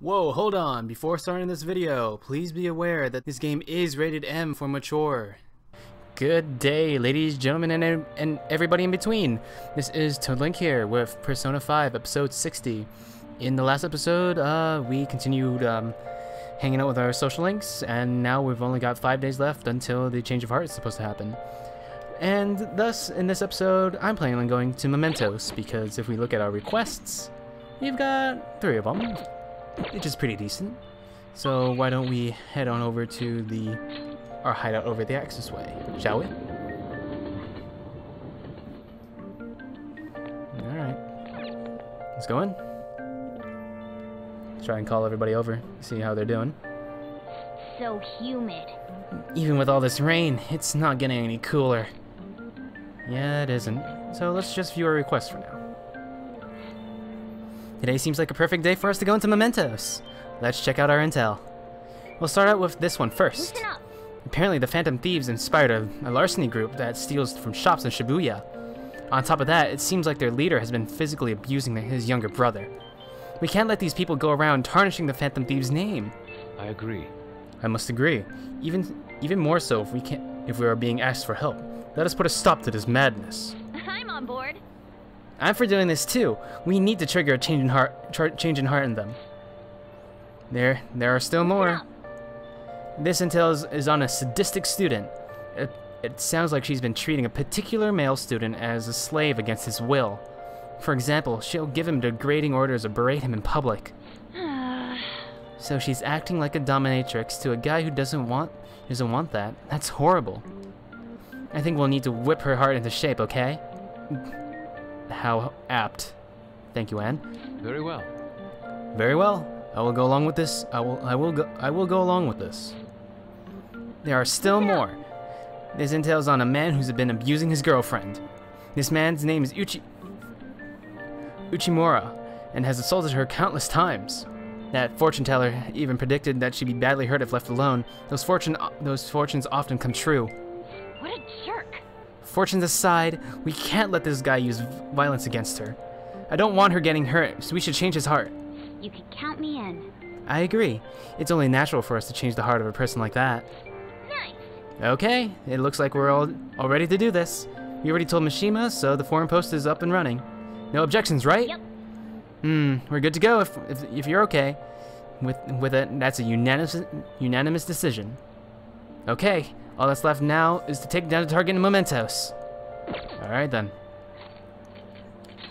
Whoa, hold on. Before starting this video, please be aware that this game is rated M for mature. Good day, ladies, gentlemen, and everybody in between. This is Toadlink here with Persona 5 episode 60. In the last episode, we continued hanging out with our social links, and now we've only got 5 days left until the change of heart is supposed to happen. And thus, in this episode, I'm planning on going to Mementos, because if we look at our requests, we've got 3 of them, which is pretty decent. So why don't we head on over to our hideout over the Axis Way, shall we? Alright. Let's go in. Let's try and call everybody over, see how they're doing. So humid. Even with all this rain, it's not getting any cooler. Yeah, it isn't. So let's just view our requests for now. Today seems like a perfect day for us to go into Mementos. Let's check out our intel. We'll start out with this one first. Listen up. Apparently the Phantom Thieves inspired a larceny group that steals from shops in Shibuya. On top of that, it seems like their leader has been physically abusing his younger brother. We can't let these people go around tarnishing the Phantom Thieves' name. I agree. I must agree. Even more so if we are being asked for help. Let us put a stop to this madness. I'm on board. I'm for doing this too. We need to trigger a change in heart in them. There are still more. This intel is on a sadistic student. It sounds like she's been treating a particular male student as a slave against his will. For example, she'll give him degrading orders or berate him in public. So she's acting like a dominatrix to a guy who doesn't want that. That's horrible. I think we'll need to whip her heart into shape, okay? How apt. Thank you, Anne. Very well. Very well. I will go along with this. I will go along with this. There are still more. This intel's on a man who's been abusing his girlfriend. This man's name is Uchimura, and has assaulted her countless times. That fortune teller even predicted that she'd be badly hurt if left alone. Those fortunes often come true. What a jerk. Fortunes aside, we can't let this guy use violence against her. I don't want her getting hurt, so we should change his heart. You can count me in. I agree. It's only natural for us to change the heart of a person like that. Nice. Okay, it looks like we're all ready to do this. We already told Mishima, so the foreign post is up and running. No objections, right? Yep. We're good to go if you're okay with it. That's a unanimous decision. Okay, all that's left now is to take down the target in Mementos. All right then.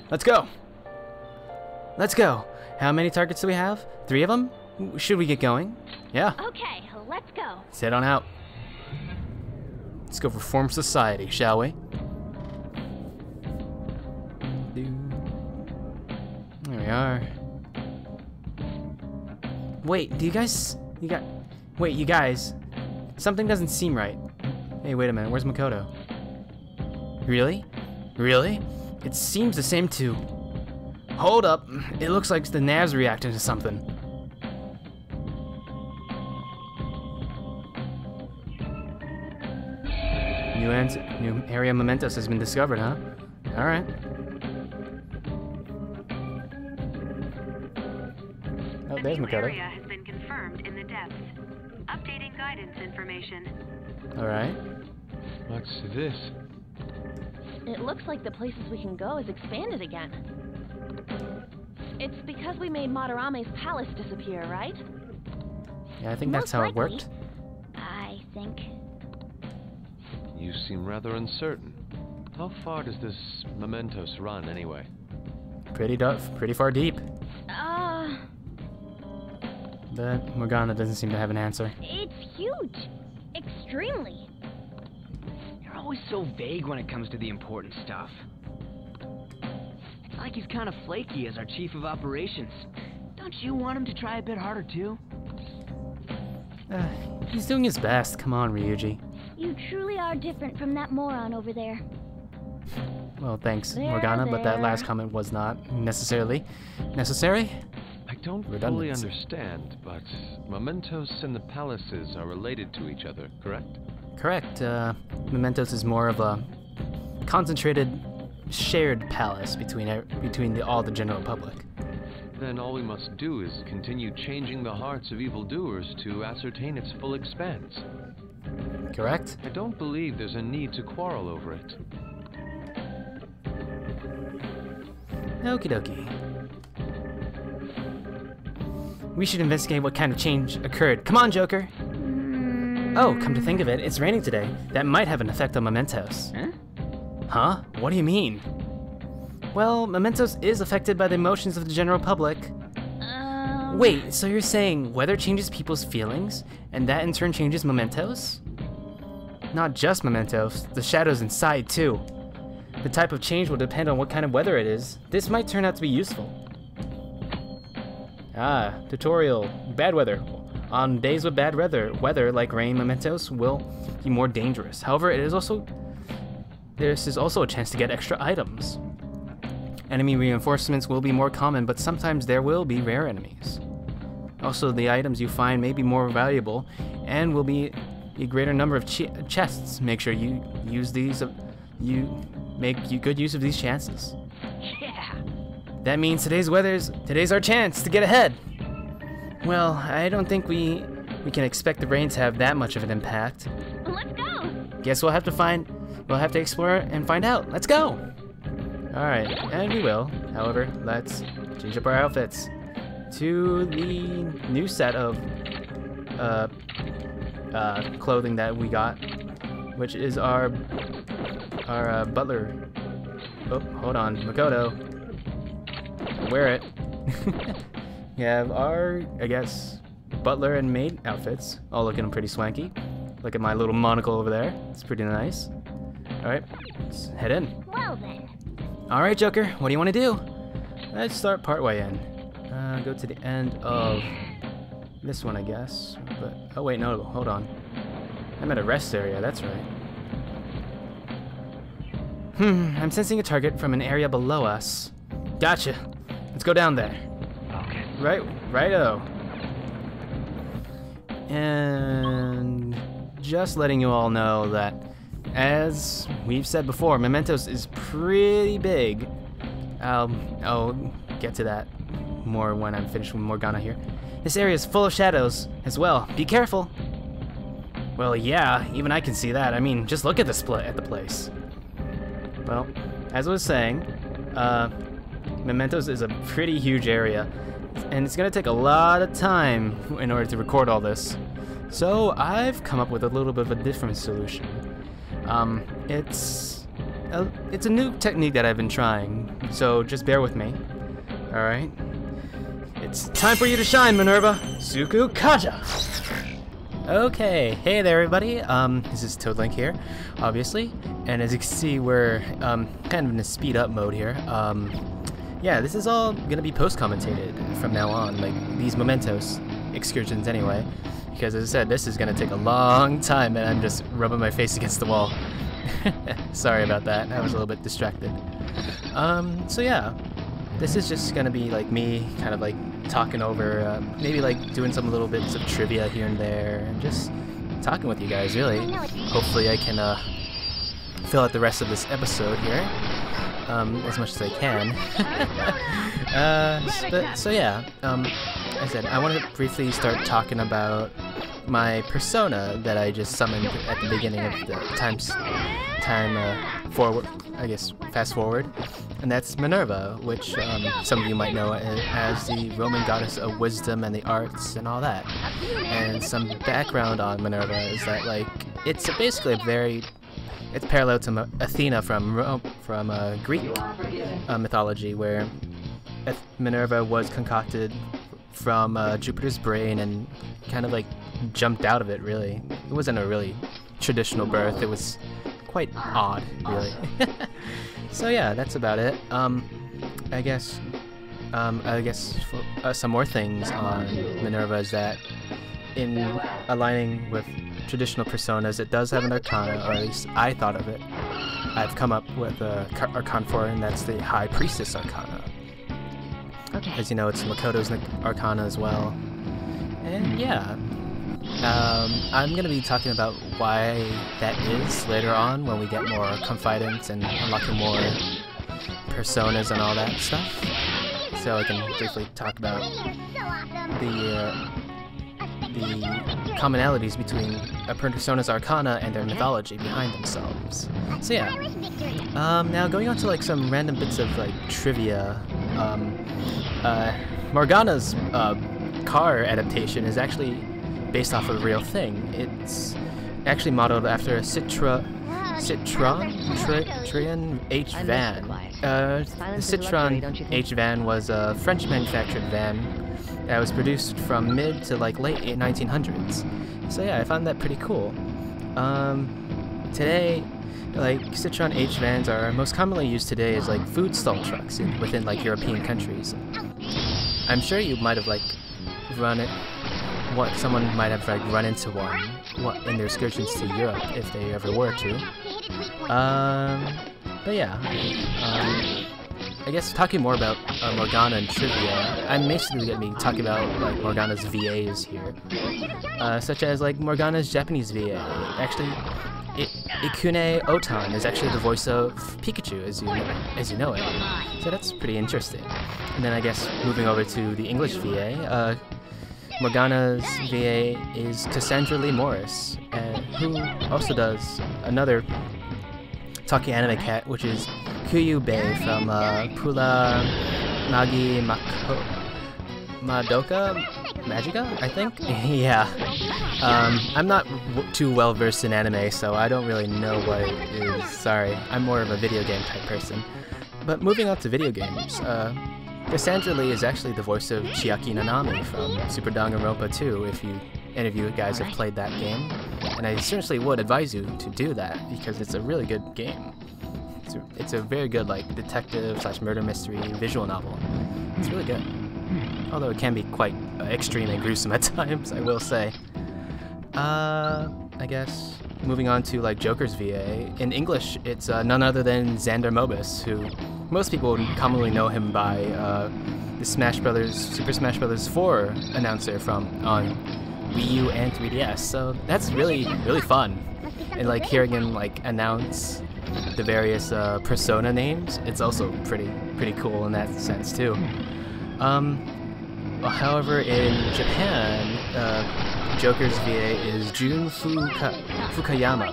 Let's go. Let's go. How many targets do we have? 3 of them? Should we get going? Yeah. Okay, let's go. Let's head on out. Let's go reform society, shall we? There we are. Wait, you guys, something doesn't seem right. Hey, wait a minute, where's Makoto? Really? Really? It seems the same too. Hold up, it looks like the nav's reacting to something. New area Mementos has been discovered, huh? Alright. Oh, there's Makoto. Area has been confirmed in the depths. Updating guidance information. Alright. What's this? It looks like the places we can go is expanded again. It's because we made Madarame's palace disappear, right? Yeah, I think that's how it worked. I think. You seem rather uncertain. How far does this Mementos run, anyway? Pretty far deep. But Morgana doesn't seem to have an answer. It's huge. Extremely. You're always so vague when it comes to the important stuff. It's like he's kind of flaky as our chief of operations. Don't you want him to try a bit harder too? He's doing his best. Come on, Ryuji. You truly are different from that moron over there. Well, thanks, Morgana, but that last comment was not necessarily necessary. I don't fully understand, but Mementos and the palaces are related to each other, correct? Correct. Mementos is more of a concentrated shared palace between all the general public. Then all we must do is continue changing the hearts of evildoers to ascertain its full expanse. Correct? I don't believe there's a need to quarrel over it. Okie dokie. We should investigate what kind of change occurred. Come on, Joker! Oh, come to think of it, it's raining today. That might have an effect on Mementos. Huh? Huh? What do you mean? Well, Mementos is affected by the emotions of the general public. Wait, so you're saying weather changes people's feelings, and that in turn changes Mementos? Not just Mementos, the shadows inside too. The type of change will depend on what kind of weather it is. This might turn out to be useful. Ah, tutorial. Bad weather. On days with bad weather like rain, Mementos will be more dangerous. However, this is also a chance to get extra items. Enemy reinforcements will be more common, but sometimes there will be rare enemies. Also, the items you find may be more valuable and will be a greater number of chests. Make sure you use these. You make good use of these chances. Yeah. That means today's our chance to get ahead. Well, I don't think we can expect the rain to have that much of an impact. Let's go! Guess we'll have to explore and find out. Let's go! Alright, and we will. However, let's change up our outfits to the new set of clothing that we got, which is our butler. Oh, hold on, Makoto. Wear it. We have our, I guess, butler and maid outfits, all looking pretty swanky. Look at my little monocle over there. It's pretty nice. Alright, let's head in. Well then. Alright, Joker, what do you want to do? Let's start partway in. Go to the end of this one, I guess. But oh wait, no, hold on. I'm at a rest area, that's right. I'm sensing a target from an area below us. Gotcha. Let's go down there. Okay. Righto. And just letting you all know that, as we've said before, Mementos is pretty big. I'll get to that more when I'm finished with Morgana here. This area is full of shadows as well. Be careful. Well, yeah, even I can see that. I mean, just look at the place. Well, as I was saying, Mementos is a pretty huge area, and it's gonna take a lot of time in order to record all this. So I've come up with a little bit of a different solution. It's a new technique that I've been trying, so just bear with me. All right. It's time for you to shine, Minerva. Suku Kaja. Okay, hey there, everybody. This is Toadlink here, obviously, and as you can see, we're kind of in a speed up mode here. Yeah, this is all gonna be post-commentated from now on, like these Mementos excursions anyway, because as I said, this is gonna take a long time, and I'm just rubbing my face against the wall. Sorry about that. I was a little bit distracted. So yeah, this is just gonna be like me, kind of like talking over, maybe like doing some little bits of trivia here and there, and just talking with you guys, really. Hopefully I can fill out the rest of this episode here as much as I can. So yeah, I said I want to briefly start talking about my persona that I just summoned at the beginning of the forward, I guess, fast forward, and that's Minerva, which some of you might know as the Roman goddess of wisdom and the arts and all that. And some background on Minerva is that, like, it's basically it's parallel to Athena from Greek mythology, where Minerva was concocted from Jupiter's brain and kind of like jumped out of it, really. It wasn't a really traditional birth, it was quite odd, really. So yeah, that's about it. I guess some more things on Minerva is that in aligning with traditional personas, it does have an arcana, or at least I thought of it. I've come up with a arcana for it, and that's the High Priestess Arcana. Okay. As you know, it's Makoto's arcana as well. And yeah, I'm going to be talking about why that is later on when we get more confidence and unlocking more personas and all that stuff. so I can briefly talk about the commonalities between a persona's arcana and their mythology behind themselves. So yeah, now going on to like some random bits of like trivia. Morgana's car adaptation is actually based off of a real thing. It's actually modeled after a Citroen H van. The Citroen H van was a French manufactured van that was produced from mid to like late 1900s. So yeah, I found that pretty cool. Today, like Citroen H vans are most commonly used today as like food stall trucks within like European countries. I'm sure you might have like someone might have like run into one in their excursions to Europe if they ever were to. But yeah, I guess talking more about Morgana and trivia, I'm basically going to be talking about like Morgana's VAs here, such as like Morgana's Japanese VA. Actually, Ikune Otan is actually the voice of Pikachu, as you know it. So that's pretty interesting. And then I guess moving over to the English VA, Morgana's VA is Cassandra Lee Morris, who also does another talking anime cat, which is Kuyu Bei from Pula Nagi Madoka Magica, I think? Yeah. I'm not too well versed in anime, so I don't really know what it is. Sorry, I'm more of a video game type person. But moving on to video games, Cassandra Lee is actually the voice of Chiaki Nanami from Super Danganronpa 2, if any of you guys have played that game. And I seriously would advise you to do that, because it's a really good game. It's a very good like detective/murder mystery visual novel. It's really good. Although it can be quite extreme and gruesome at times, I will say. I guess moving on to like Joker's VA. In English, it's none other than Xander Mobus, who most people would commonly know him by the Super Smash Bros. 4 announcer on Wii U and 3DS. So that's really fun. And like hearing him like announce the various persona names, it's also pretty cool in that sense too. However, in Japan, Joker's VA is Jun Fukayama,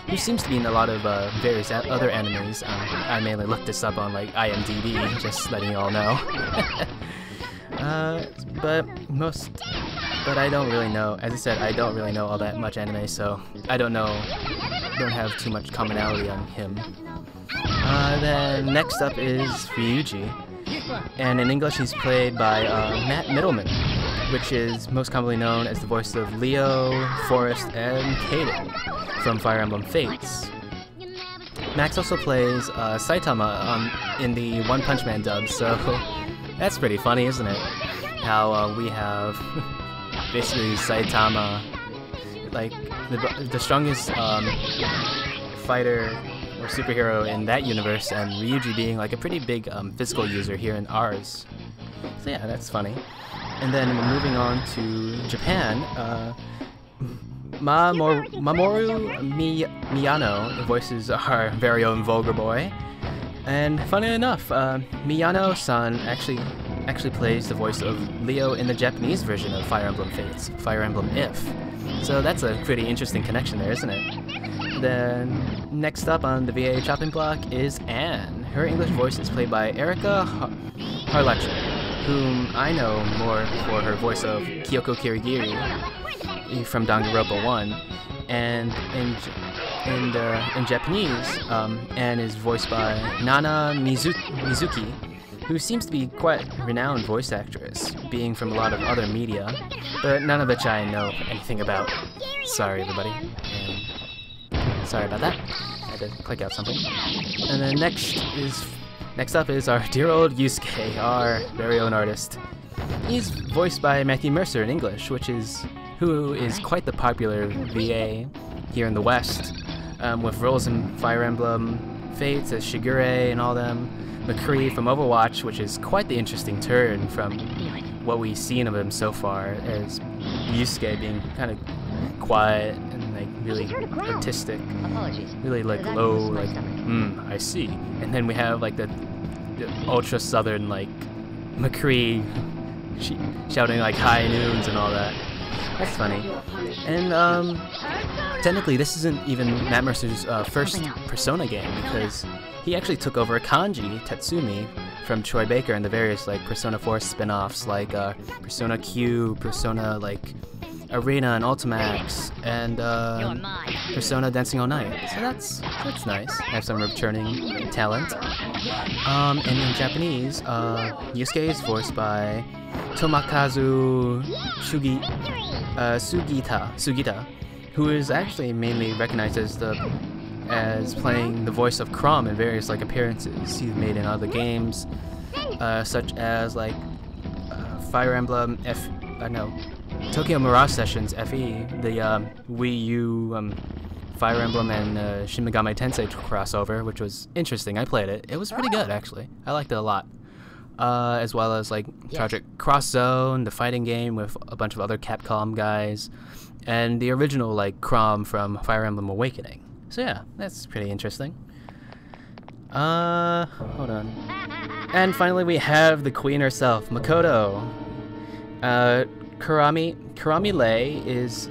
who seems to be in a lot of various other animes. I mainly looked this up on like IMDb, just letting you all know. But I don't really know. As I said, I don't really know all that much anime, so I don't have too much commonality on him. Then next up is Ryuji, and in English he's played by Matt Middleman, which is most commonly known as the voice of Leo, Forrest, and Kaden from Fire Emblem Fates. Max also plays Saitama in the One Punch Man dub, so that's pretty funny, isn't it? How we have basically Saitama, like the strongest fighter or superhero in that universe, and Ryuji being like a pretty big physical user here in ours. So yeah, that's funny. And then moving on to Japan, Mamoru Miyano voices our very own Vulgar Boy. And funny enough, Miyano-san actually plays the voice of Leo in the Japanese version of Fire Emblem Fates, Fire Emblem If. So that's a pretty interesting connection there, isn't it? Then next up on the VA chopping block is Anne. Her English voice is played by Erika Harlacher, whom I know more for her voice of Kyoko Kirigiri from Danganronpa 1, and in Japanese, Anne is voiced by Nana Mizuki, who seems to be quite a renowned voice actress, being from a lot of other media, but none of which I know anything about. Sorry, everybody. Sorry about that. I had to click out something. And then next up is our dear old Yusuke, our very own artist. He's voiced by Matthew Mercer in English, who is quite the popular VA here in the West, with roles in Fire Emblem Fates as Shigure and all them, McCree from Overwatch, which is quite the interesting turn from what we've seen of him so far, as Yusuke being kind of quiet and like really artistic, really like low, like I see. And then we have like the ultra southern like McCree shouting like high noons and all that. That's funny. And technically this isn't even Matt Mercer's first Persona game, because he actually took over Kanji Tatsumi from Troy Baker and the various like Persona 4 spin-offs like Persona Q, Persona like Arena and Ultimax, and Persona Dancing All Night. So that's nice. Have some returning talent. And in Japanese, Yusuke is voiced by Tomakazu Sugita, who is actually mainly recognized as playing the voice of Chrom in various like appearances he's made in other games, such as like Fire Emblem Tokyo Mirage Sessions FE, the Wii U Fire Emblem and Shin Megami Tensei crossover, which was interesting. I played it. It was pretty good, actually. I liked it a lot. As well as like Project Cross Zone, the fighting game with a bunch of other Capcom guys, and the original like Chrom from Fire Emblem Awakening. So yeah, that's pretty interesting. Hold on. And finally we have the queen herself, Makoto. Kurami Lei is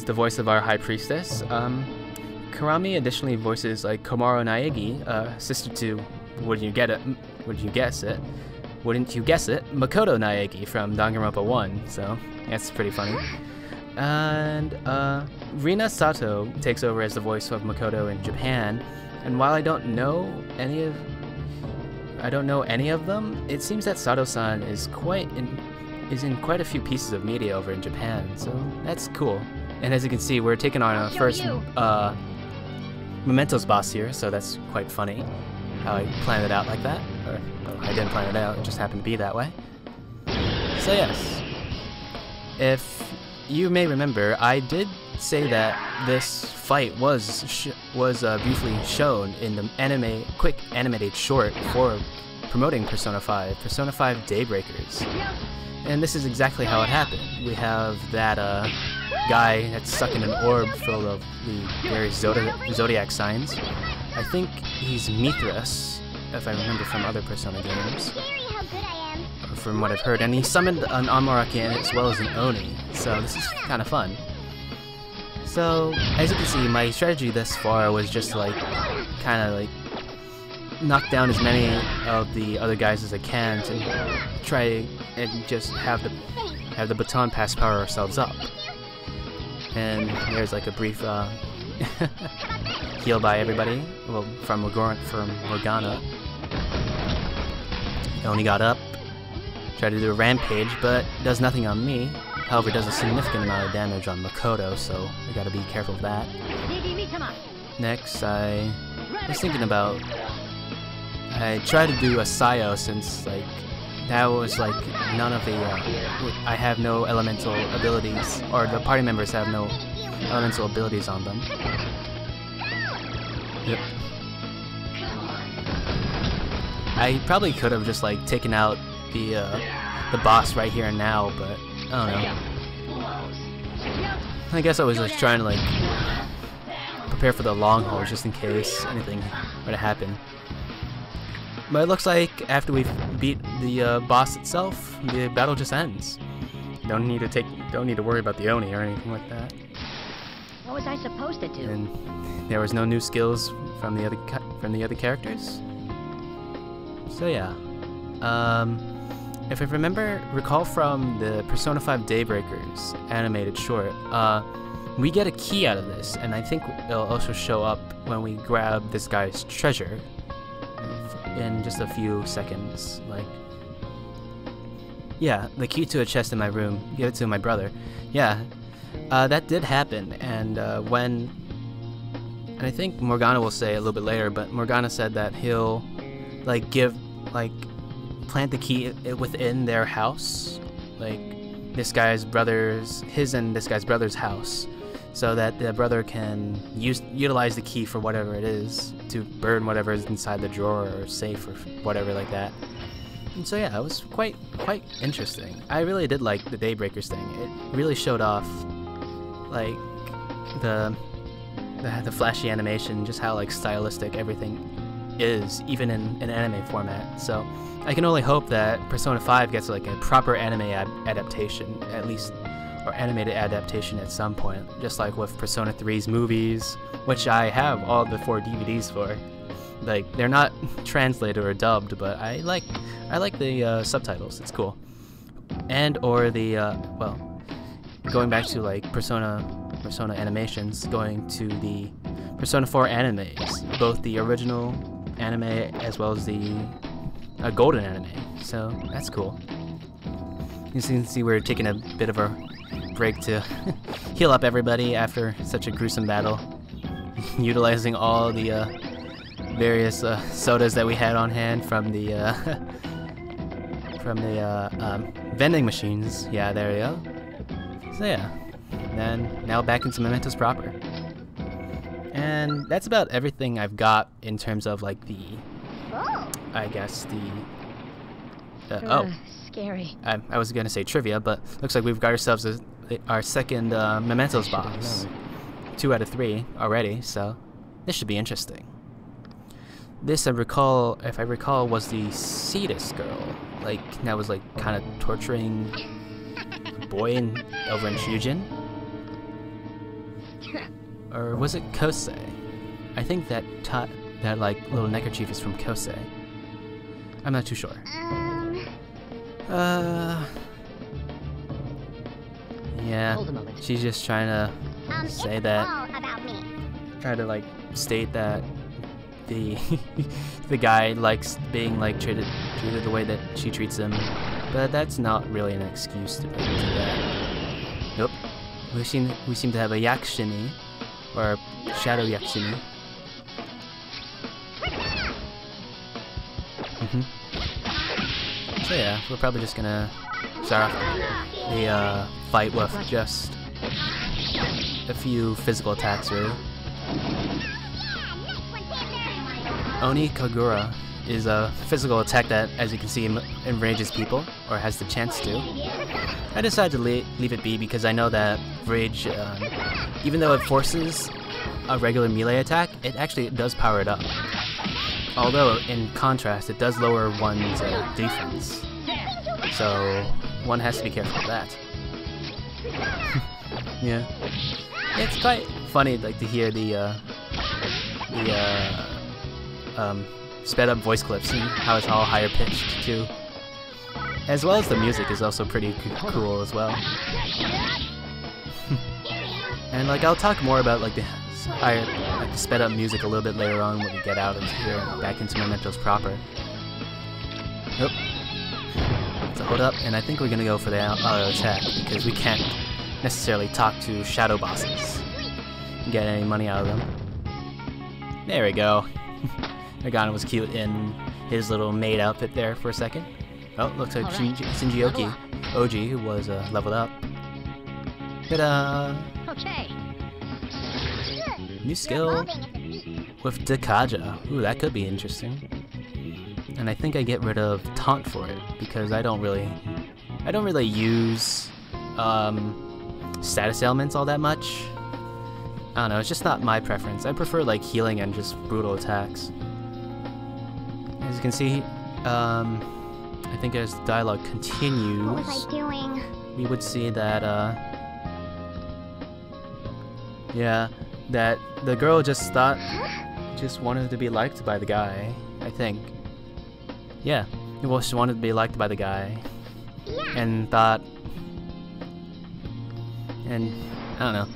the voice of our high priestess. Kurami additionally voices like Komaro Naegi, sister to Wouldn't you guess it, Makoto Naegi from Danganronpa 1, so that's pretty funny. And Rina Sato takes over as the voice of Makoto in Japan, and while I don't know any of them, it seems that Sato-san is in quite a few pieces of media over in Japan, so that's cool. And as you can see, we're taking on our first Mementos boss here, so that's quite funny how I planned it out like that. Or I didn't plan it out, it just happened to be that way. So yes, if you may remember, I did say that this fight was briefly shown in the quick animated short for promoting Persona 5 Daybreakers. And this is exactly how it happened. We have that guy that's stuck in an orb filled of the various zodiac signs. I think he's Mithras, if I remember from other Persona games, or from what I've heard. And he summoned an Amaraki as well as an Oni, so this is kind of fun. So, as you can see, my strategy thus far was just like, kind of like, knock down as many of the other guys as I can to try and just have the baton pass power ourselves up. And there's like a brief heal by everybody, well, from Morgana. Oni got up, tried to do a rampage, but does nothing on me. However, does a significant amount of damage on Makoto, so I gotta be careful of that. Next, I was thinking about, I tried to do a Sayo since, like, that was, like, none of the, I have no elemental abilities, or the party members have no elemental abilities on them. Yep. I probably could have just, like, taken out the boss right here and now, but I don't know. I guess I was just trying to, like, prepare for the long haul just in case anything were to happen. But it looks like after we beat the boss itself, the battle just ends. Don't need to worry about the Oni or anything like that. What was I supposed to do? And there was no new skills from the other characters. So yeah. If I recall from the Persona 5 Daybreakers animated short, we get a key out of this, and I think it'll also show up when we grab this guy's treasure in just a few seconds. Like, yeah, the key to a chest in my room. Give it to my brother. Yeah, that did happen, and and I think Morgana will say a little bit later, but Morgana said that he'll plant the key within their house, like his and this guy's brother's house, so that the brother can utilize the key for whatever it is, to burn whatever is inside the drawer or safe or whatever like that. And so yeah, it was quite interesting. I really did like the Daybreakers thing. It really showed off like the flashy animation, just how like stylistic everything is, even in an anime format. So I can only hope that Persona 5 gets like a proper anime adaptation, at least, or animated adaptation at some point, just like with Persona 3's movies, which I have all the 4 DVDs for. Like, they're not translated or dubbed, but I like the subtitles. It's cool. And or the well, going back to like Persona animations, going to the Persona 4 animes, both the original anime as well as the golden anime. So that's cool. You can see we're taking a bit of a break to heal up everybody after such a gruesome battle, utilizing all the various sodas that we had on hand from the vending machines. Yeah, there we go. So yeah, then now back into Mementos proper. And that's about everything I've got in terms of like the, I guess the, Scary. I was gonna say trivia, but looks like we've got ourselves our second Mementos box. 2 out of 3 already, so this should be interesting. This, if I recall, was the Cetus girl. Like, that was like kind of torturing a boy over in Shujin? Or was it Kosei? I think that like little neckerchief is from Kosei. I'm not too sure. Yeah, Hold a moment. she's just trying to say that, try to like state that the guy likes being like treated the way that she treats him, but that's not really an excuse to do that. Nope. We seem to have a Yakshini, or a shadow Yakshini. So yeah, we're probably just gonna start off the fight with just a few physical attacks, really. Oni Kagura is a physical attack that, as you can see, enrages people, or has the chance to. I decided to leave it be because I know that Rage, even though it forces a regular melee attack, it actually does power it up. Although, in contrast, it does lower one's defense. So, one has to be careful of that. Yeah. It's quite funny, like, to hear the sped up voice clips and how it's all higher pitched too. As well as the music is also pretty cool as well. And like, I'll talk more about like the higher, like the sped up music a little bit later on when we get out of here, back into Mementos proper. Nope. So hold up, and I think we're gonna go for the auto attack because we can't necessarily talk to shadow bosses and get any money out of them. There we go. Nagano was cute in his little maid outfit there for a second. Oh, looks like Shinji Oji, who was leveled up. Ta-da! Okay. New skill with Dekaja. Ooh, that could be interesting. And I think I get rid of Taunt for it because I don't really use status ailments all that much. I don't know, it's just not my preference. I prefer like healing and just brutal attacks. As you can see, I think as the dialogue continues, What was I doing? we would see that, yeah, that the girl just wanted to be liked by the guy, I think. Yeah, she wanted to be liked by the guy, and thought, and I don't know,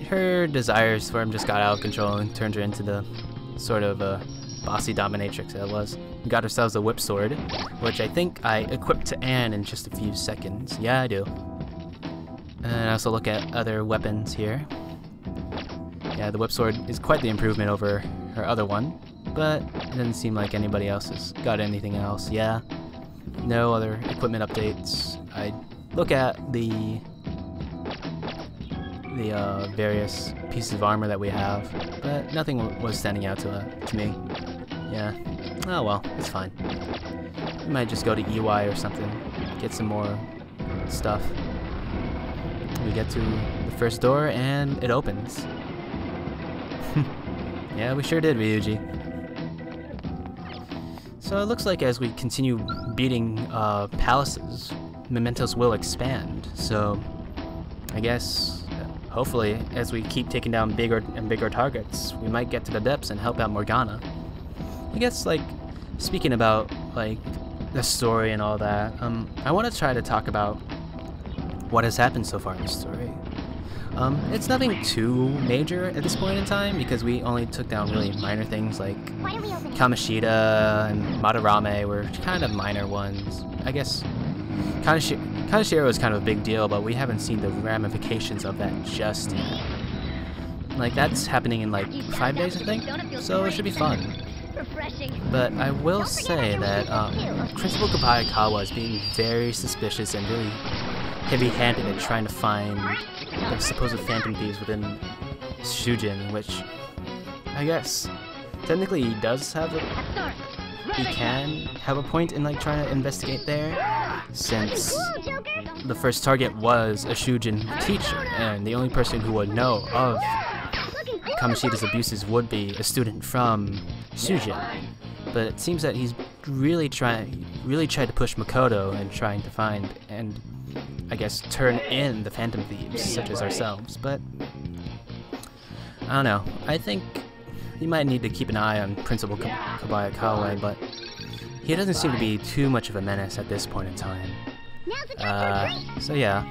her desires for him just got out of control and turned her into the sort of bossy dominatrix that was. We got ourselves a whip sword, which I think I equipped to Anne in just a few seconds. Yeah, I do. And I also look at other weapons here. Yeah, the whip sword is quite the improvement over her other one, but it doesn't seem like anybody else has got anything else. Yeah, no other equipment updates. I look at the various pieces of armor that we have, but nothing was standing out to me. Yeah. Oh well, it's fine. We might just go to EY or something, get some more stuff. We get to the first door and it opens. Yeah, we sure did, Ryuji. So it looks like as we continue beating palaces, Mementos will expand. So I guess, hopefully, as we keep taking down bigger and bigger targets, we might get to the depths and help out Morgana. I guess, like, speaking about, like, the story and all that, I want to try to talk about what has happened so far in the story. It's nothing too major at this point in time, because we only took down really minor things like Kamoshida and Madarame were kind of minor ones. I guess Kaneshiro is kind of a big deal, but we haven't seen the ramifications of that just yet. Like, that's happening in like 5 days, I think, so it should be fun. But I will say that Principal Kabayakawa is being very suspicious and really heavy-handed in trying to find the supposed phantom thieves within Shujin, which I guess technically he does have he can have a point in like trying to investigate there, since the first target was a Shujin teacher, and the only person who would know of Kamoshida's abuses would be a student from Shujin. But it seems that he's really tried to push Makoto and trying to find and I guess turn in the phantom thieves such as ourselves. But I don't know. I think he might need to keep an eye on Principal Kabayakawa, but he doesn't seem to be too much of a menace at this point in time. So yeah.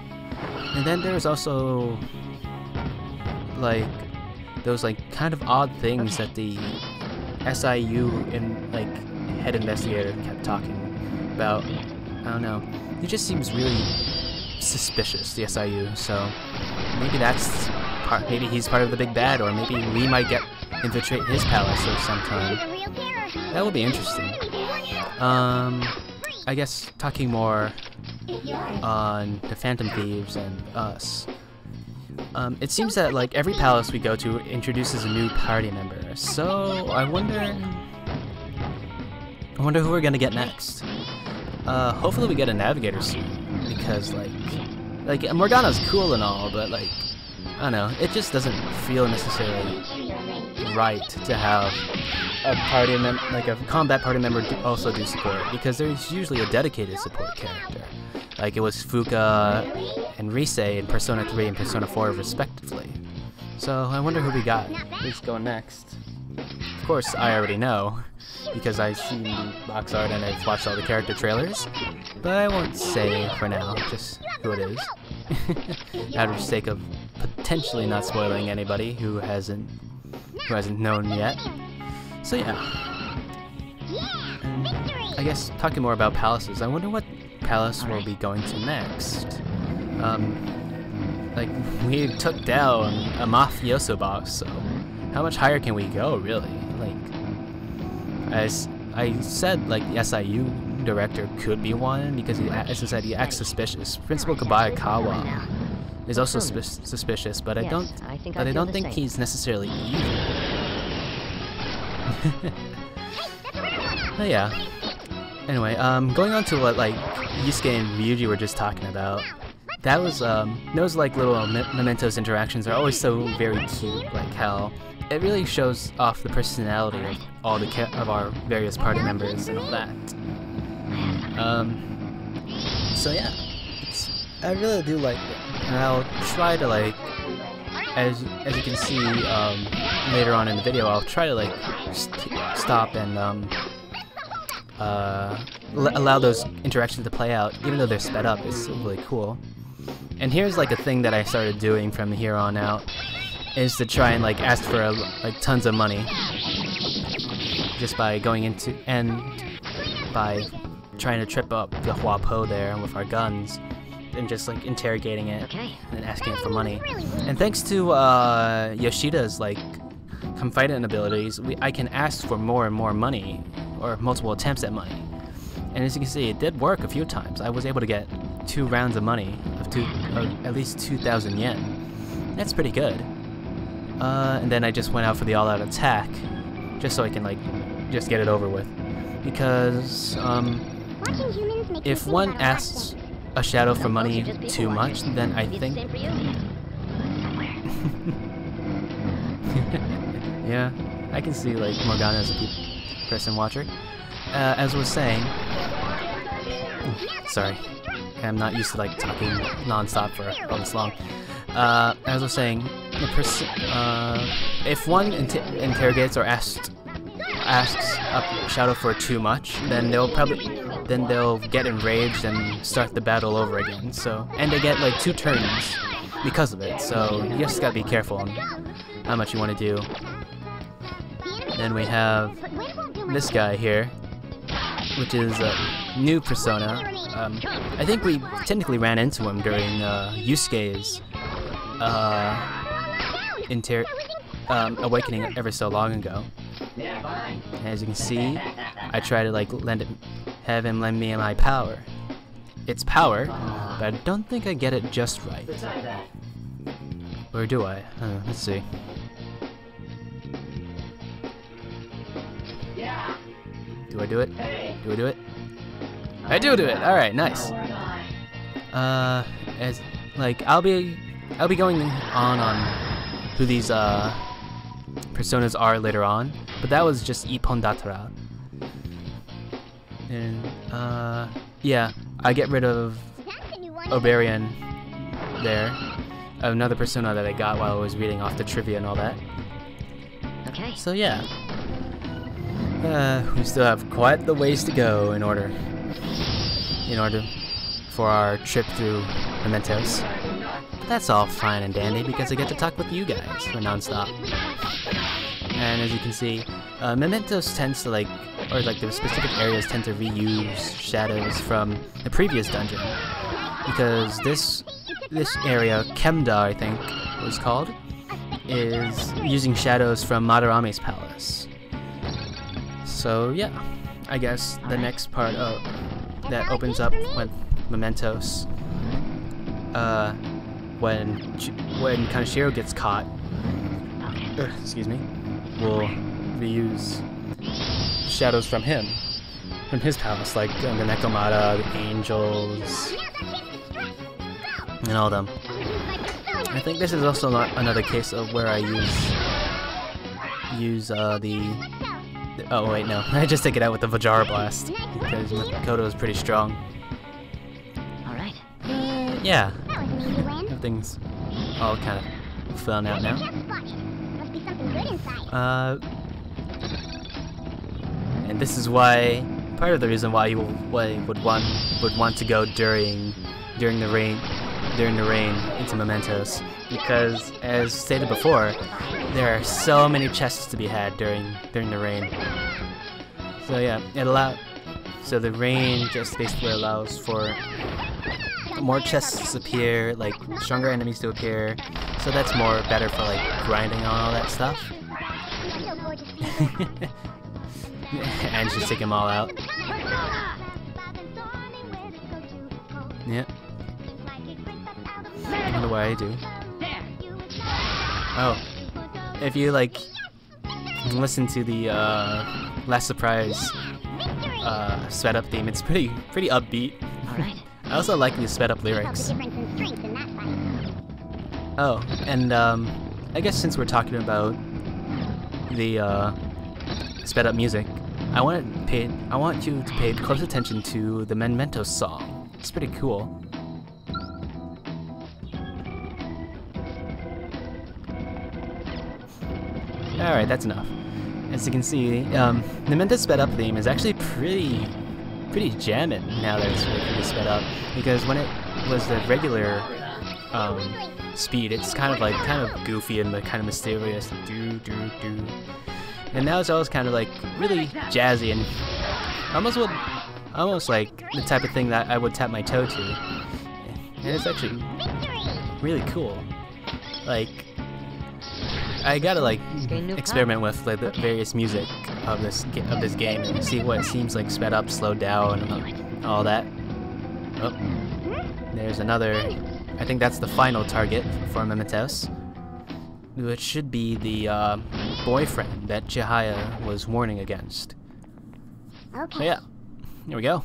And then there's also like those like kind of odd things that the SIU and like head investigator kept talking about. I don't know. He just seems really suspicious, the SIU. So maybe that's part. Maybe he's part of the big bad, or maybe we might infiltrate his palace or sometime. That would be interesting. I guess talking more on the phantom thieves and us. It seems that like every palace we go to introduces a new party member. So I wonder who we're gonna get next. Hopefully we get a navigator soon, because like Morgana's cool and all, but like I don't know, it just doesn't feel necessarily right to have a party like a combat party member also do support, because there's usually a dedicated support character. Like it was Fuka and Rise in Persona 3 and Persona 4 respectively. So I wonder who we got. Who's going next? Of course I already know, because I've seen the box art and I've watched all the character trailers, but I won't say for now just who it is, out of sake of potentially not spoiling anybody who hasn't known yet. So yeah, and I guess talking more about palaces, I wonder what palace we'll be going to next. Like we took down a mafioso boss, so how much higher can we go, really? Like, as I said, like the SIU director could be one, because as I said, he acts suspicious. Principal Kabayakawa is also suspicious, but I don't think he's necessarily evil. But yeah. Anyway, going on to what like Yusuke and Ryuji were just talking about. That was those like little Mementos interactions are always so very cute. Like how it really shows off the personality of all of our various party members and all that. So yeah, I really do like it, and I'll try to like, as you can see later on in the video, I'll try to like stop and allow those interactions to play out, even though they're sped up. It's still really cool. And here's like a thing that I started doing from here on out, is to try and like ask for like tons of money, just by going into and by trying to trip up the Huapo there with our guns and just like interrogating it and asking it for money. And thanks to Yoshida's like confidant abilities, I can ask for more and more money, or multiple attempts at money. And as you can see, it did work a few times. I was able to get 2 rounds of money of at least 2,000 yen. That's pretty good. And then I just went out for the all-out attack, just so I can like just get it over with. Because if one asks a shadow for money too much, then I think yeah, I can see like Morgana as a person watcher. as I was saying, sorry, I'm not used to like talking non-stop for all this long. As I was saying, if one interrogates or asks a Shadow for too much, then they'll get enraged and start the battle over again. So, and they get like 2 turns because of it. So you just gotta be careful on how much you want to do. Then we have this guy here, which is a new persona. I think we technically ran into him during Yusuke's awakening ever so long ago. As you can see, I try to like have him lend me my power. It's power, but I don't think I get it just right. Or do I? Let's see. Do I do it? Do I do it? I do it! Alright, nice. As like I'll be going on who these personas are later on, but that was just Ippon Datara. And yeah, I get rid of Oberian there. Another persona that I got while I was reading off the trivia and all that. Okay. So yeah. We still have quite the ways to go in order for our trip through Mementos. But that's all fine and dandy because I get to talk with you guys for non-stop. And as you can see, Mementos tends to the specific areas tend to reuse shadows from the previous dungeon, because this area, Kemda I think it was called, is using shadows from Madarame's palace. So yeah, I guess the next part that opens up with Mementos, when Kaneshiro gets caught, excuse me, we'll reuse shadows from him, from his palace, like the Nekomata, the angels, and all them. I think this is also another case of where I use oh wait, no, I just take it out with the Vajra Blast because Makoto is pretty strong. All right. Yeah, everything's all kind of fun out now. And this is why, part of the reason why you would want to go during the rain into Mementos, because as stated before, there are so many chests to be had during the rain. So yeah, so the rain just basically allows for more chests to appear, like stronger enemies to appear. So that's better for like grinding on all that stuff. And just take them all out. Yep. I wonder why I do. Oh. If you like listen to the Last Surprise sped up theme, it's pretty upbeat. Alright. I also like the sped up lyrics. Oh, and I guess since we're talking about the sped up music, I want you to pay close attention to the Mementos song. It's pretty cool. Alright, that's enough. As you can see, the Mementos sped up theme is actually pretty jamming now that it's really sped up, because when it was the regular speed, it's kind of goofy and kind of mysterious, do do do. And now it's always kind of like really jazzy and almost like the type of thing that I would tap my toe to. And it's actually really cool. Like, I gotta like experiment with like the various music of this game and see what it seems like sped up, slowed down, and all that. Oh, there's another. I think that's the final target for Mementos, which should be the boyfriend that Chihaya was warning against. Okay. So yeah, here we go.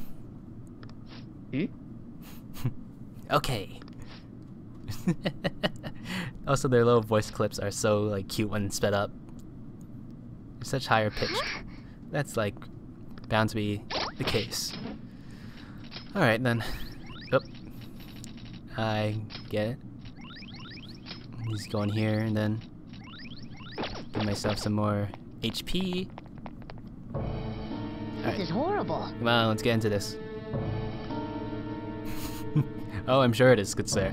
Okay. Also, their little voice clips are so like cute when sped up. They're such higher pitch. That's like bound to be the case. Alright then. Oh. I get it. Just go in here and then give myself some more HP. This is horrible. Come on, let's get into this. Oh, I'm sure it is, good sir.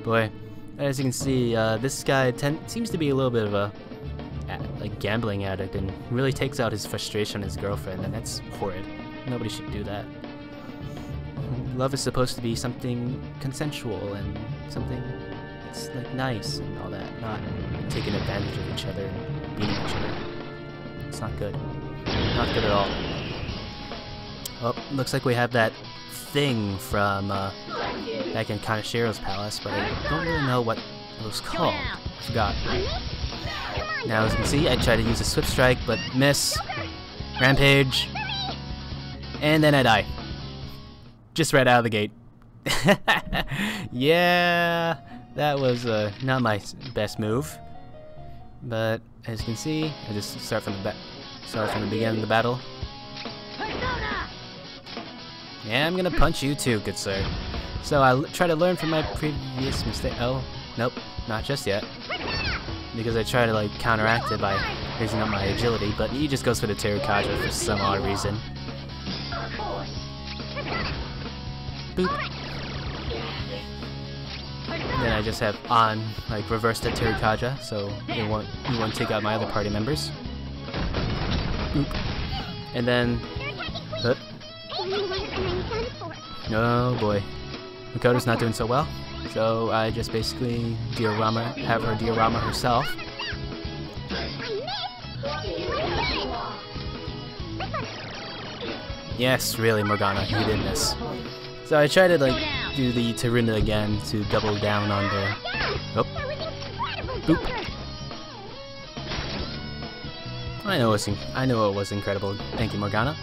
Boy, as you can see, this guy seems to be a little bit of a like gambling addict and really takes out his frustration on his girlfriend, and that's horrid. Nobody should do that. Love is supposed to be something consensual and something that's like nice and all that, not taking advantage of each other and beating each other. It's not good. Not good at all. Oh, looks like we have that thing from back in Kanashiro's palace, but I don't really know what it was called. I forgot. Now, as you can see, I tried to use a Swift Strike, but miss. Rampage. And then I die. Just right out of the gate. Yeah, that was not my best move. But as you can see, I just start from the beginning of the battle. Yeah, I'm gonna punch you too, good sir. So I try to learn from my previous mistake. Oh, nope, not just yet. Because I try to like counteract it by raising up my agility, but he just goes for the Terikaja for some odd reason. Boop. And then I just have on like reverse the Terikaja, so he won't take out my other party members. Boop. And then oh boy. Makoto's not doing so well. So I just basically have her diorama herself. Yes, really, Morgana, you did miss. So I tried to like do the Taruna again to double down on the. Oh. Boop. I know it was incredible. Thank you, Morgana.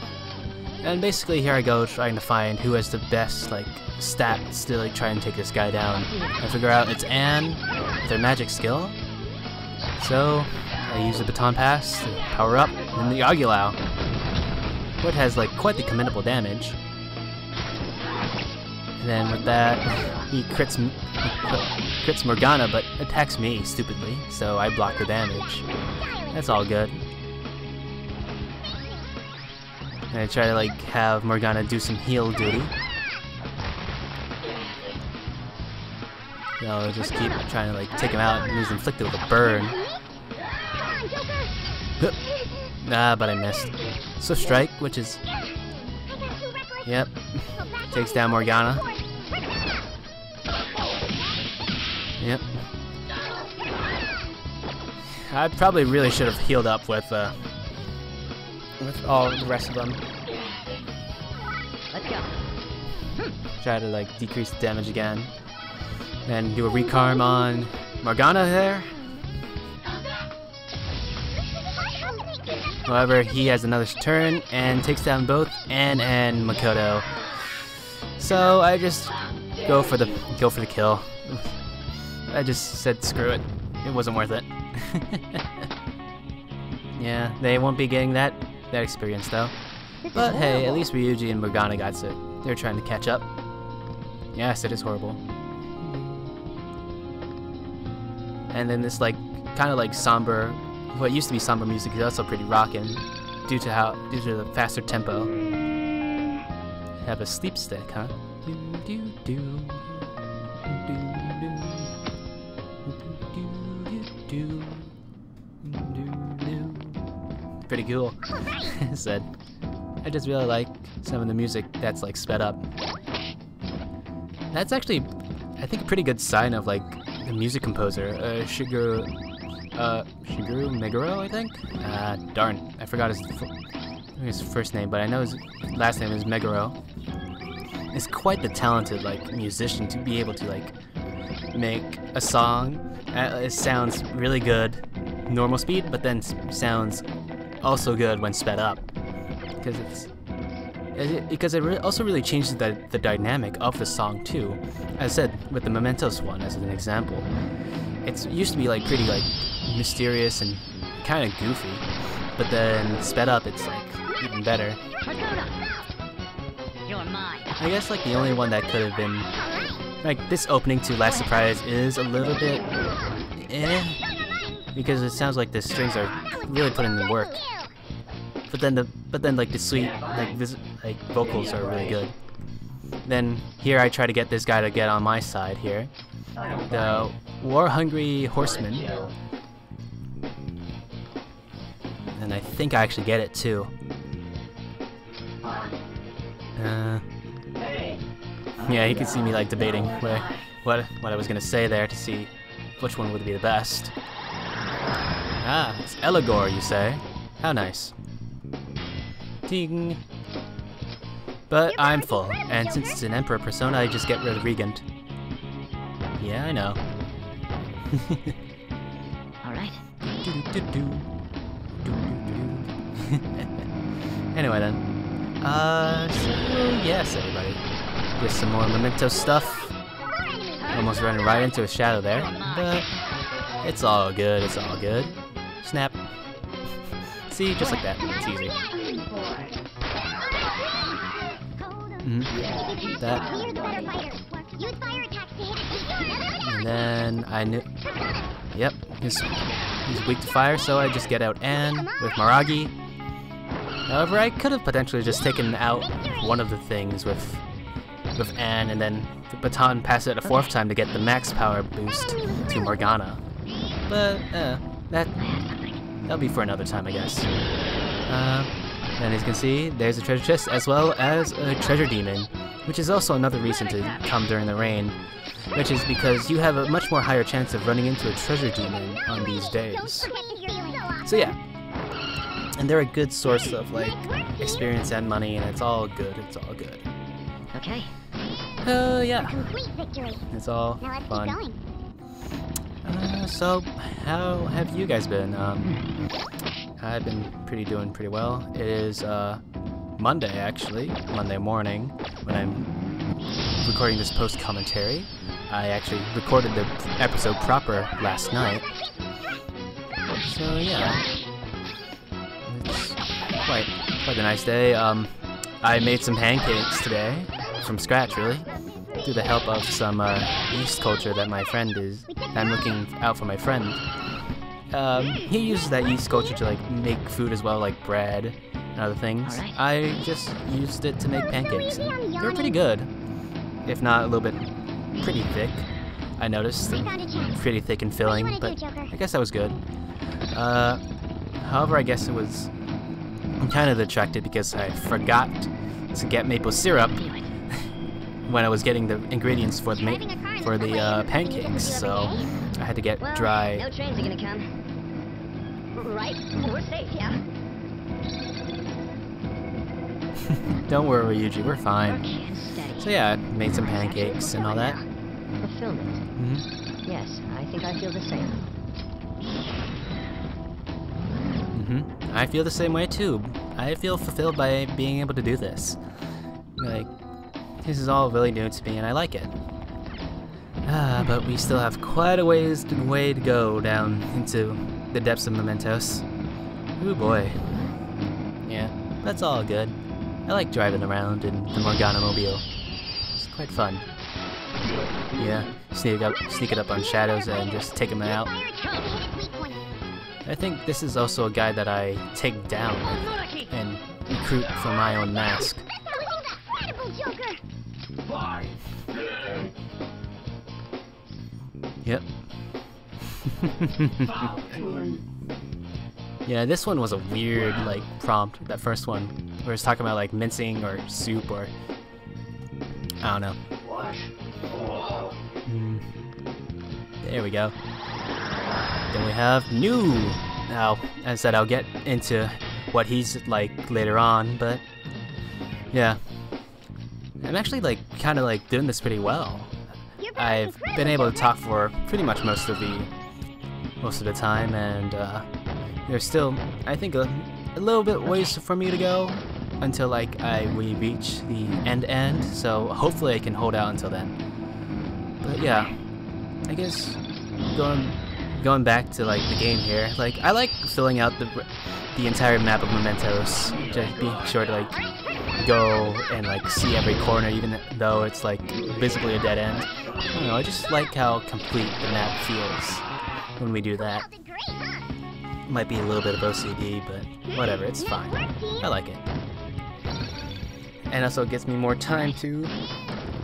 And basically here I go trying to find who has the best like stats to like try and take this guy down. I figure out it's Anne with her magic skill. So I use the baton pass to power up, and the Aguilau, which has like quite the commendable damage. And then with that, he crits Morgana, but attacks me stupidly, so I block the damage. That's all good. And I try to like have Morgana do some heal duty. You know, just keep trying to like take him out, and he's inflicted with a burn. Nah, but I missed. So strike, which is, yep, takes down Morgana. Yep. I probably really should have healed up with all the rest of them. Let's go. Try to like decrease the damage again. Then do a recarm on Morgana there. However, he has another turn and takes down both Anne and Makoto. So I just go for the kill. I just said screw it. It wasn't worth it. Yeah, they won't be getting that experience though. But hey, at least Ryuji and Morgana got it. They're trying to catch up. Yes, it is horrible. And then this like kind of like somber, what used to be somber music is also pretty rockin' due to the faster tempo. Have a sleep stick, huh? Pretty cool. Said. I just really like some of the music that's like sped up. That's actually, I think, a pretty good sign of like the music composer, Shigeru Meguro, I think? Darn, I forgot his first name, but I know his last name is Meguro. He's quite the talented like musician to be able to like make a song. It sounds really good, normal speed, but then sounds also good when sped up, because it also really changes the dynamic of the song too. As I said with the Mementos one as an example, it used to be like pretty like mysterious and kind of goofy, but then sped up, it's like even better. You're mine. I guess like the only one that could have been like this opening to Last Surprise is a little bit because it sounds like the strings are really putting in the work. But then like the sweet like vocals are really good. Then here I try to get this guy to get on my side here. The War-Hungry Horseman. And I think I actually get it too. Yeah, you can see me like debating what I was gonna say there to see which one would be the best. Ah, it's Eligor, you say? How nice. Ding. But I'm full, and since it's an Emperor persona, I just get rid of Regent. Yeah, I know. Alright. Anyway then. So yes, everybody. Just some more Mementos stuff. Almost running right into a shadow there, but it's all good, it's all good. Snap. See, just like that. It's easy. That. And then I knew. Yep, he's weak to fire, so I just get out Anne with Maragi. However, I could have potentially just taken out one of the things with Anne and then the baton pass it a fourth time to get the max power boost to Morgana. But that'll be for another time, I guess. And as you can see, there's a treasure chest as well as a treasure demon, which is also another reason to come during the rain, which is because you have a much more higher chance of running into a treasure demon on these days. So yeah, and they're a good source of like experience and money, and it's all good. It's all good. Okay. Yeah. It's all fun. So how have you guys been? I've been doing pretty well. It is Monday actually, Monday morning when I'm recording this post commentary. I actually recorded the episode proper last night. So yeah, it's quite a nice day. I made some pancakes today from scratch, really, through the help of some yeast culture that my friend is. I'm looking out for my friend. He uses that yeast culture to like make food as well, like bread and other things. I just used it to make pancakes. And they were pretty good, if not a little bit pretty thick. I noticed pretty thick and filling, but I guess that was good. However, I guess I'm kind of detracted because I forgot to get maple syrup when I was getting the ingredients for the pancakes, so I had to get dry. No trains are gonna come. Right? We're safe, yeah? Don't worry, Yuji, we're fine. Okay, and steady. So yeah, I made some pancakes and all that. Fulfillment. Yes, I think I feel the same. I feel the same way too. I feel fulfilled by being able to do this. Like, this is all really new to me and I like it. But we still have quite a way to go down into the depths of Mementos. Ooh boy. Yeah, that's all good. I like driving around in the Morgana mobile. It's quite fun. Yeah, sneak it up on shadows and just take them out. I think this is also a guy that I take down and recruit for my own mask. Yep. Yeah, this one was a weird like prompt, that first one, where it's talking about like mincing or soup or I don't know. There we go. Then we have New. Now, as I said, I'll get into what he's like later on, but yeah, I'm actually like kind of like doing this pretty well. I've been able to talk for pretty much most of the time, and there's still, I think, a little bit ways for me to go until like we reach the end. So hopefully I can hold out until then. But yeah, I guess going going back to like the game here, like I like filling out the entire map of Mementos, just be sure to like go and like see every corner, even though it's like visibly a dead end. I don't know, I just like how complete the map feels when we do that. Might be a little bit of OCD, but whatever, it's fine. I like it. And also it gives me more time to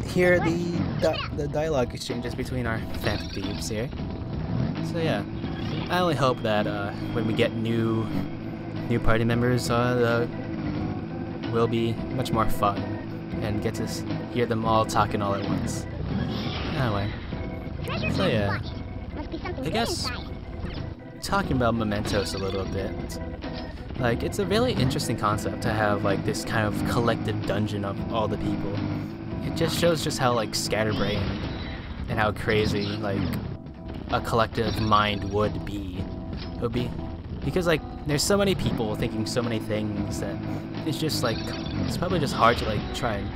hear the dialogue exchanges between our phantom thieves here. So yeah, I only hope that when we get new party members, will be much more fun and get to hear them all talking all at once. Anyway, so yeah, I guess talking about Mementos a little bit, like it's a really interesting concept to have like this kind of collective dungeon of all the people. It just shows just how like scatterbrained and how crazy like a collective mind would be. It would be because like there's so many people thinking so many things that it's just like it's probably just hard to like try and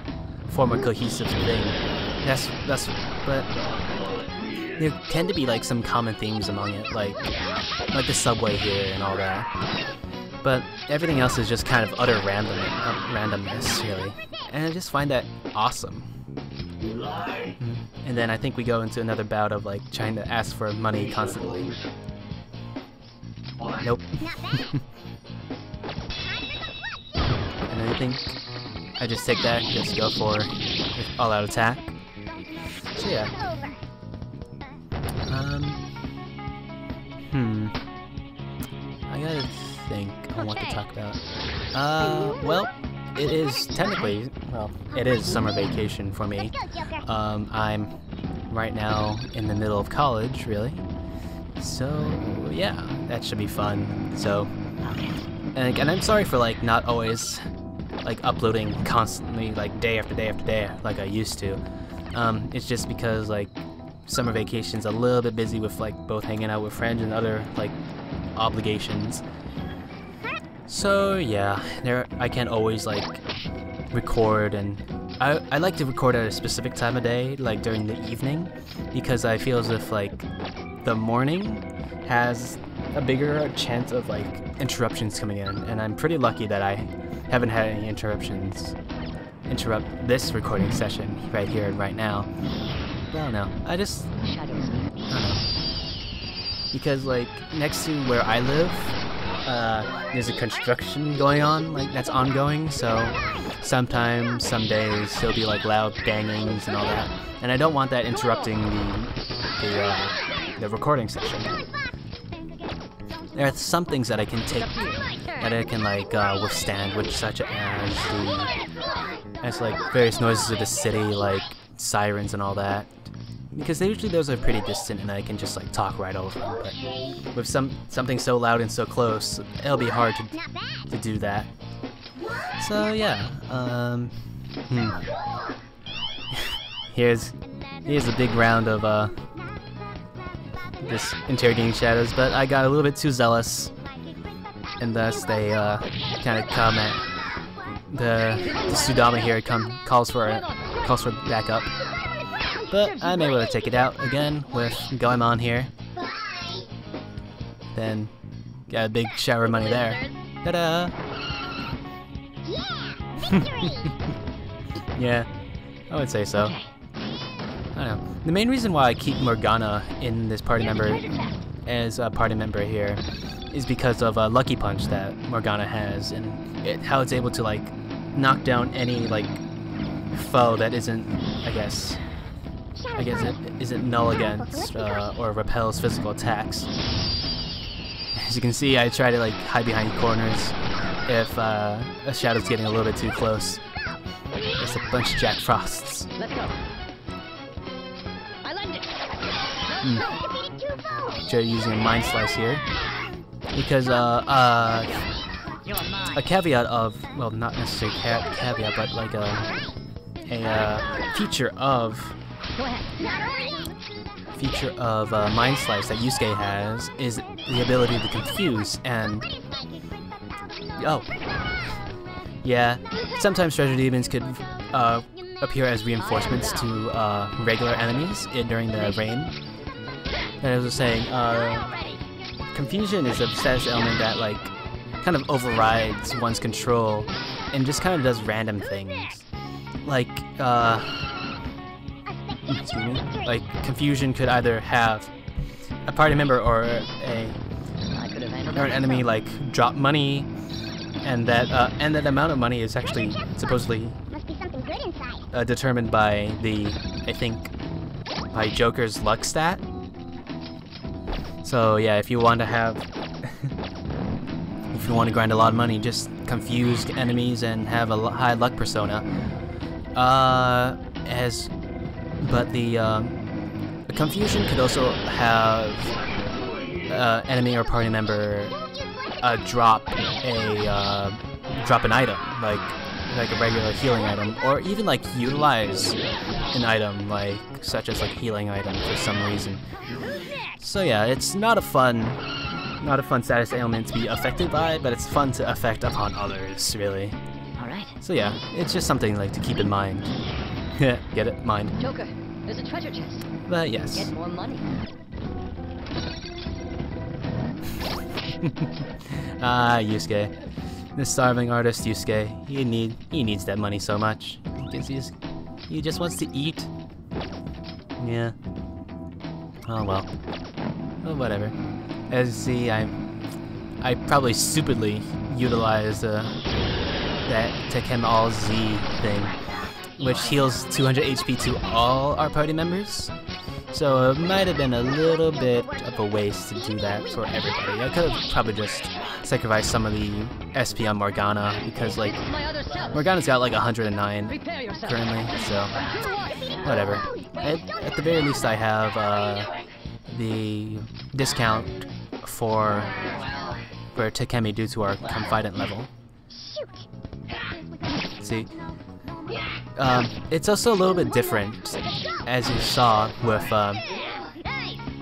form a cohesive thing. But there tend to be like some common themes among it, like the subway here and all that. But everything else is just kind of utter randomness, really. And I just find that awesome. And then I think we go into another bout of like trying to ask for money constantly. Nope. And then I think I just take that and just go for all-out attack. So yeah. I gotta think on what to talk about. Well, it is technically, it is summer vacation for me. I'm right now in the middle of college, really. So yeah, that should be fun. So, and I'm sorry for like not always like uploading constantly, like day after day after day, like I used to. It's just because like summer vacation's a little bit busy with like both hanging out with friends and other like obligations. So yeah, I can't always like record, and I like to record at a specific time of day, like during the evening, because I feel as if like the morning has a bigger chance of like interruptions coming in, and I'm pretty lucky that I haven't had any interruptions interrupt this recording session right here and right now. But I don't know, I don't know. Because like next to where I live, there's a construction going on, like that's ongoing, so sometimes, some days, there'll be like loud bangings and all that, and I don't want that interrupting the recording session. There are some things that I can take, that I can like withstand, which such as like various noises of the city, like sirens and all that. Because usually those are pretty distant and I can just like talk right over them, but with something so loud and so close, it'll be hard to do that. So yeah, here's a big round of this interrogating shadows, but I got a little bit too zealous, and thus they kind of come at the Sudama here calls for backup. But I'm able to take it out again with Goemon here. Then got a big shower of money there. Ta-da! Yeah, I would say so. I don't know. The main reason why I keep Morgana in this party member as a party member here is because of a Lucky Punch that Morgana has, and how it's able to like knock down any like foe that isn't, I guess it isn't null against or repels physical attacks. As you can see, I try to like hide behind corners if a shadow's getting a little bit too close. There's a bunch of Jack Frosts. Let's go. I lend it. Try using a Mind Slice here, because a caveat of, well, not necessarily caveat, but like a feature of Mind Slice that Yusuke has is the ability to confuse, and yeah, sometimes treasure demons could appear as reinforcements to regular enemies during the rain. as I was saying, confusion is a status element that like kind of overrides one's control and just kind of does random things. Like, excuse me. Like, confusion could either have a party member or an enemy like drop money, and that amount of money is actually supposedly determined by by Joker's luck stat. So yeah, if you want to have if you want to grind a lot of money, just confuse enemies and have a high luck persona. But the confusion could also have enemy or party member drop an item, like a regular healing item, or even like utilize an item, like such as like healing item for some reason. So yeah, it's not a fun status ailment to be affected by, but it's fun to affect upon others, really. All right. So yeah, it's just something like to keep in mind. Get it? Mind. Joker, there's a treasure chest. But yes. Get more money. Yusuke. This starving artist Yusuke, he needs that money so much. Because he just wants to eat. Yeah. Oh well. Oh, whatever. As you see, I probably stupidly utilized that Tekken All Z thing, which heals 200 HP to all our party members. So it might have been a little bit of a waste to do that for everybody. I could have probably just sacrificed some of the SP on Morgana, because like Morgana's got like 109 currently, so whatever. At the very least I have the discount for Takemi due to our confidant level. See? It's also a little bit different, as you saw, with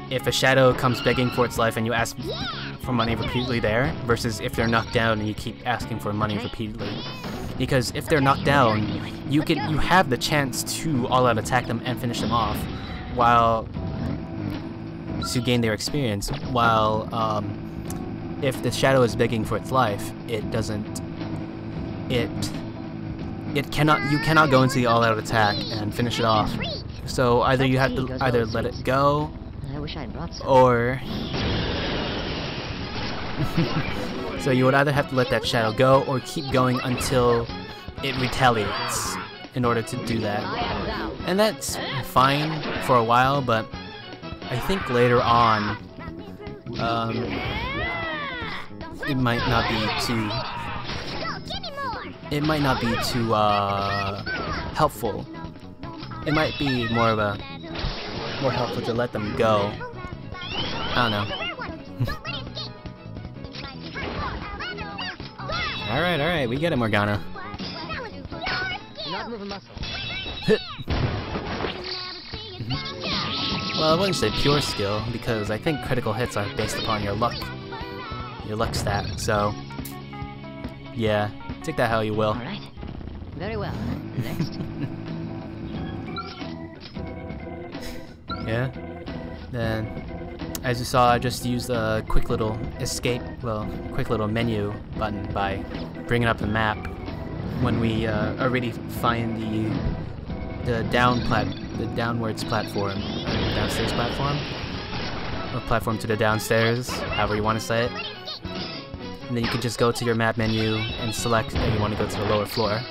if a shadow comes begging for its life and you ask for money repeatedly there, versus if they're knocked down and you keep asking for money repeatedly. Because if they're knocked down, you have the chance to all-out attack them and finish them off, while to gain their experience. While if the shadow is begging for its life, you cannot go into the all-out attack and finish it off. So either you have to let it go, I wish I'd brought some. or so you would either have to let that shadow go or keep going until it retaliates in order to do that. And that's fine for a while, but I think later on it might not be too helpful. It might be more helpful to let them go. I don't know. Alright, we get it, Morgana. Not moving muscle. Well, I wouldn't say pure skill, because I think critical hits are based upon your luck stat, so yeah, take that how you will. Alright. Very well. Next. Yeah. Then, as you saw, I just used a quick little menu button by bringing up the map when we already find the downwards platform, downstairs platform, or platform to the downstairs, however you want to say it. And then you can just go to your map menu and select that you want to go to the lower floor.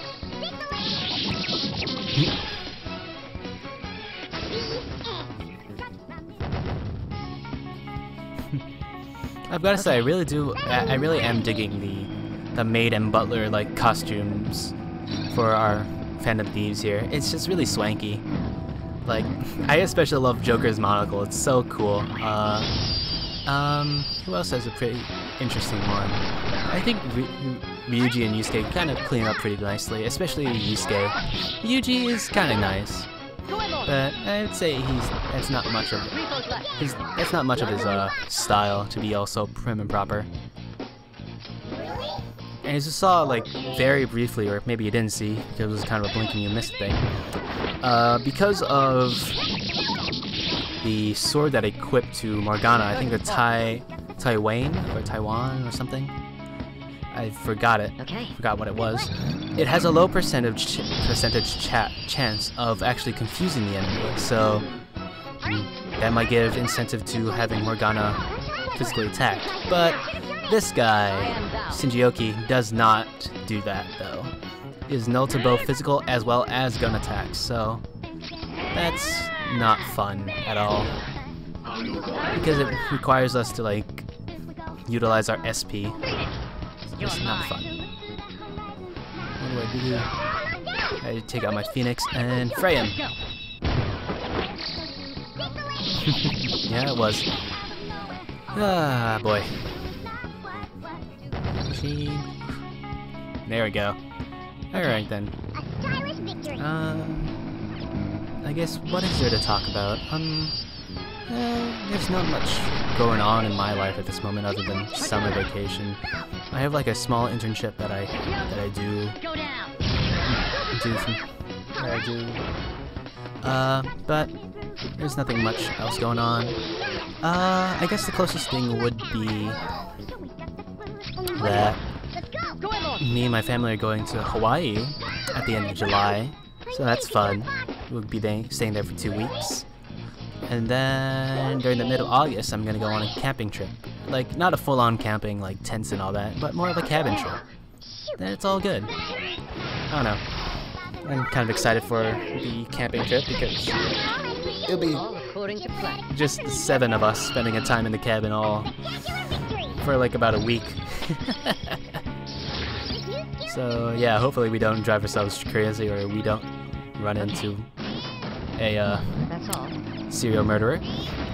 I've got to say, I really am digging the maid and butler like costumes for our Phantom Thieves here. It's just really swanky. Like, I especially love Joker's monocle. It's so cool. Who else has a pretty interesting one? I think Ryuji and Yusuke kind of clean up pretty nicely, especially Yusuke. Ryuji is kind of nice, but I'd say that's not much of his style to be all so prim and proper. And as you saw, like, very briefly, or maybe you didn't see, because it was kind of a blink and you missed thing, because of the sword that I equipped to Morgana. I think the Taiwan or something. I forgot it. Forgot what it was. It has a low percentage chance of actually confusing the enemy, so that might give incentive to having Morgana physically attack. But this guy, Shinjioki, does not do that though. It is null to both physical as well as gun attacks, so that's not fun at all. Because it requires us to like utilize our SP. It's not fun. What do? I take out my Phoenix and fray him. Yeah, it was. Ah, boy. There we go. Alright then. I guess what is there to talk about? There's not much going on in my life at this moment other than summer vacation. I have like a small internship that I do. But there's nothing much else going on. I guess the closest thing would be that me and my family are going to Hawaii at the end of July, so that's fun. We'll be staying there for 2 weeks. And then during the middle of August, I'm gonna go on a camping trip. Like, not a full-on camping, like tents and all that, but more of a cabin trip. Then it's all good. I don't know. I'm kind of excited for the camping trip because it'll be just the 7 of us spending a time in the cabin all for like about a week. So yeah, hopefully we don't drive ourselves crazy or we don't run into a serial murderer.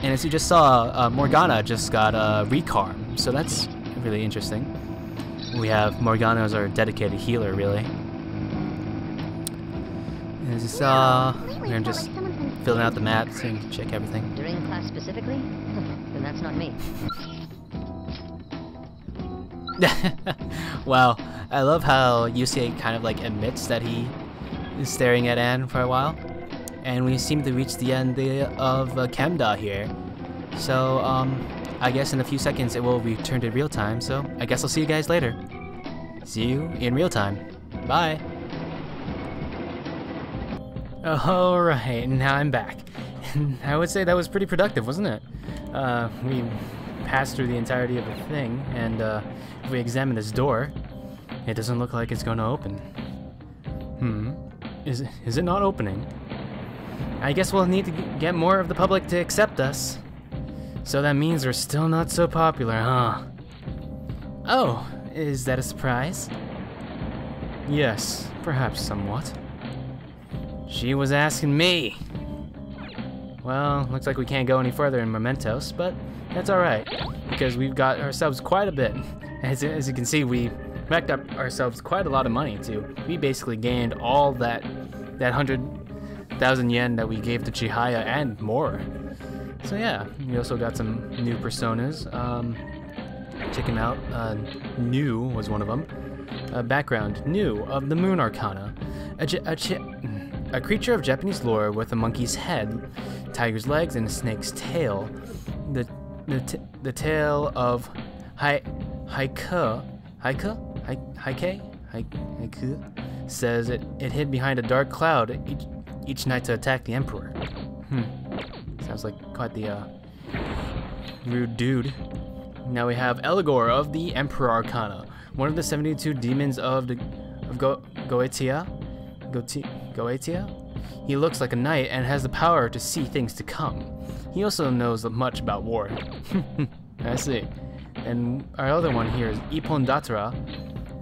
And as you just saw, Morgana just got a recarm, so that's really interesting. We have Morgana as our dedicated healer, really. And as you saw, we're just filling out the maps and check everything. During class specifically? Then that's not me. Wow, I love how UCA kind of like admits that he is staring at Anne for a while. And we seem to reach the end of Chemda here. So, I guess in a few seconds it will return to real time, so I guess I'll see you guys later. See you in real time. Bye! Alright, now I'm back. I would say that was pretty productive, wasn't it? We passed through the entirety of the thing, and if we examine this door, it doesn't look like it's going to open. Is it not opening? I guess we'll need to get more of the public to accept us. So that means we're still not so popular, huh? Oh, is that a surprise? Yes, perhaps somewhat. She was asking me. Well, looks like we can't go any further in Mementos, but that's alright, because we've got ourselves quite a bit. As you can see, we racked up ourselves quite a lot of money, too. We basically gained all that 100,000 yen that we gave to Chihaya and more. So yeah, we also got some new personas. Check him out. New was one of them. Background, New of the Moon Arcana. A creature of Japanese lore with a monkey's head, tiger's legs, and a snake's tail. The tale of Haiku says it hid behind a dark cloud each night to attack the emperor. Sounds like quite the rude dude. Now we have Eligor of the Emperor Arcana, one of the 72 demons of Goetia. He looks like a knight and has the power to see things to come. He also knows much about war. I see. And our other one here is Ippon Datara,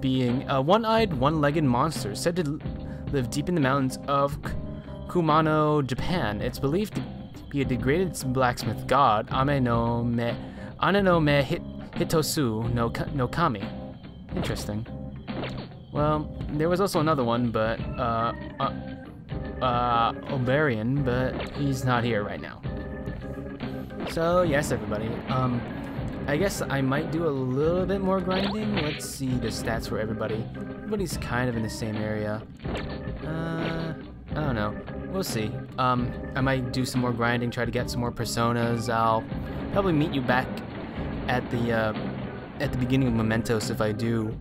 being a one-eyed, one-legged monster said to live deep in the mountains of Kumano, Japan. It's believed to be a degraded blacksmith god, Ane no me Hitosu no Kami. Interesting. Well, there was also another one, but Oberian, but he's not here right now. So yes, everybody. I guess I might do a little bit more grinding. Let's see the stats for everybody. Everybody's kind of in the same area. I don't know. we'll see. I might do some more grinding, try to get some more personas. I'll probably meet you back at the beginning of Mementos if I do,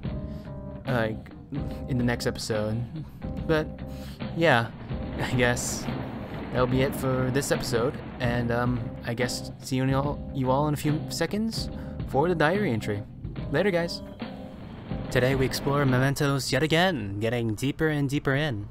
in the next episode. But yeah, I guess that'll be it for this episode, and I guess see you all in a few seconds for the diary entry. Later, guys. Today we explore Mementos yet again, getting deeper and deeper in.